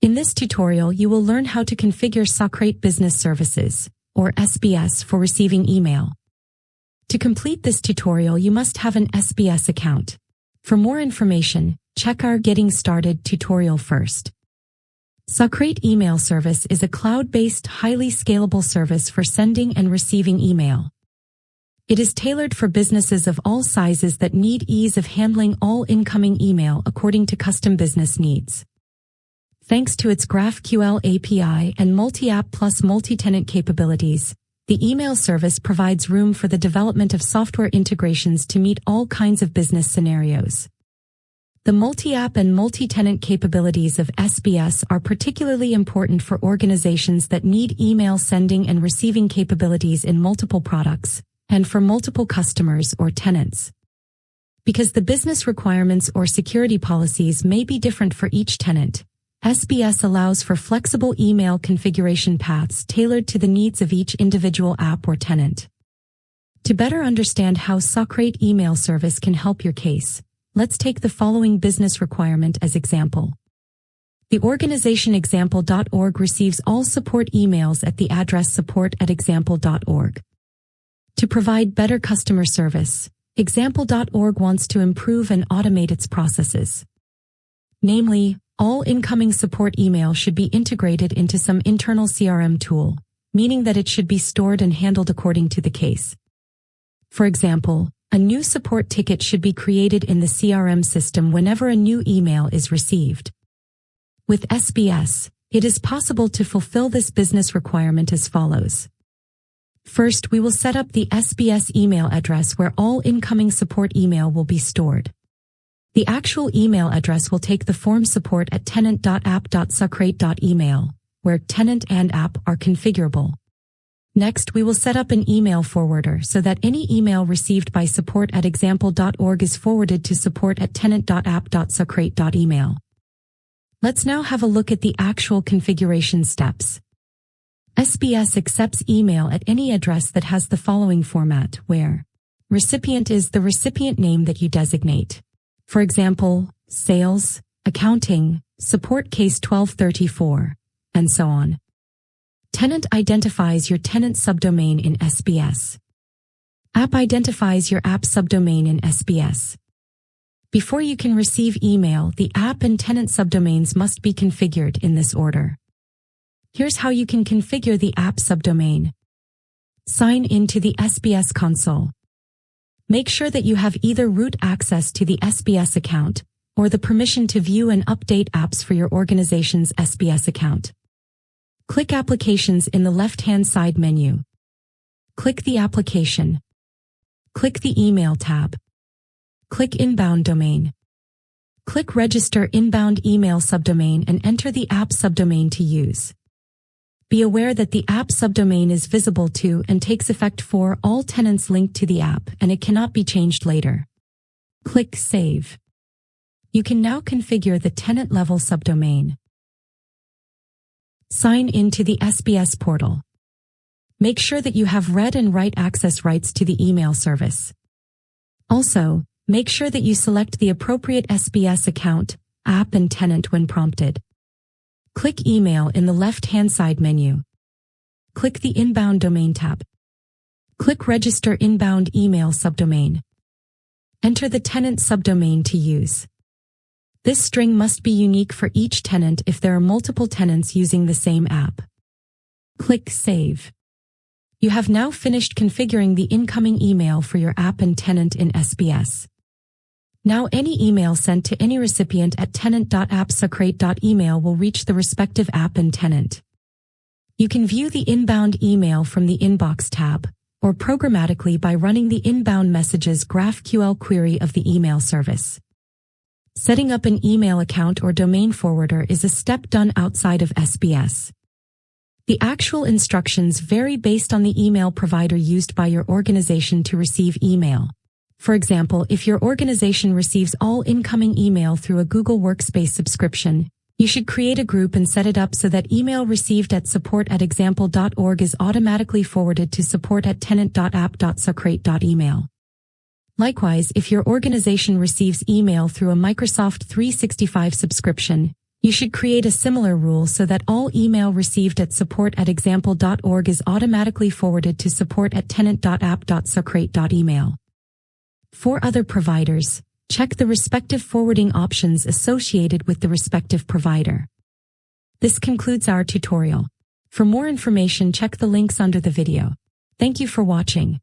In this tutorial, you will learn how to configure Socrate Business Services, or SBS, for receiving email. To complete this tutorial, you must have an SBS account. For more information, check our Getting Started tutorial first. Socrate Email Service is a cloud-based, highly scalable service for sending and receiving email. It is tailored for businesses of all sizes that need ease of handling all incoming email according to custom business needs. Thanks to its GraphQL API and multi-app plus multi-tenant capabilities, the email service provides room for the development of software integrations to meet all kinds of business scenarios. The multi-app and multi-tenant capabilities of SBS are particularly important for organizations that need email sending and receiving capabilities in multiple products, and for multiple customers or tenants. Because the business requirements or security policies may be different for each tenant, SBS allows for flexible email configuration paths tailored to the needs of each individual app or tenant. To better understand how Socrate Email Service can help your case, let's take the following business requirement as example. The organization example.org receives all support emails at the address support@example.org. To provide better customer service, example.org wants to improve and automate its processes. Namely, all incoming support email should be integrated into some internal CRM tool, meaning that it should be stored and handled according to the case. For example, a new support ticket should be created in the CRM system whenever a new email is received. With SBS, it is possible to fulfill this business requirement as follows. First, we will set up the SBS email address where all incoming support email will be stored. The actual email address will take the form support@tenant.app.socrate.email, where tenant and app are configurable. Next, we will set up an email forwarder so that any email received by support@example.org is forwarded to support@tenant.app.socrate.email. Let's now have a look at the actual configuration steps. SBS accepts email at any address that has the following format, where recipient is the recipient name that you designate. For example, sales, accounting, support case 1234, and so on. Tenant identifies your tenant subdomain in SBS. App identifies your app subdomain in SBS. Before you can receive email, the app and tenant subdomains must be configured in this order. Here's how you can configure the app subdomain. Sign in to the SBS console. Make sure that you have either root access to the SBS account or the permission to view and update apps for your organization's SBS account. Click Applications in the left-hand side menu. Click the application. Click the Email tab. Click Inbound Domain. Click Register Inbound Email Subdomain and enter the app subdomain to use. Be aware that the app subdomain is visible to and takes effect for all tenants linked to the app, and it cannot be changed later. Click Save. You can now configure the tenant-level subdomain. Sign in to the SBS portal. Make sure that you have read and write access rights to the email service. Also, make sure that you select the appropriate SBS account, app, and tenant when prompted. Click Email in the left-hand side menu. Click the Inbound Domain tab. Click Register Inbound Email Subdomain. Enter the tenant subdomain to use. This string must be unique for each tenant if there are multiple tenants using the same app. Click Save. You have now finished configuring the incoming email for your app and tenant in SBS. Now any email sent to any recipient at tenant.app.socrate.email will reach the respective app and tenant. You can view the inbound email from the Inbox tab, or programmatically by running the Inbound Messages GraphQL query of the email service. Setting up an email account or domain forwarder is a step done outside of SBS. The actual instructions vary based on the email provider used by your organization to receive email. For example, if your organization receives all incoming email through a Google Workspace subscription, you should create a group and set it up so that email received at support@example.org is automatically forwarded to support@tenant.app.socrate.email. Likewise, if your organization receives email through a Microsoft 365 subscription, You should create a similar rule so that all email received at support@example.org is automatically forwarded to support@tenant.app.socrate.email. For other providers, check the respective forwarding options associated with the respective provider. This concludes our tutorial. For more information, check the links under the video. Thank you for watching.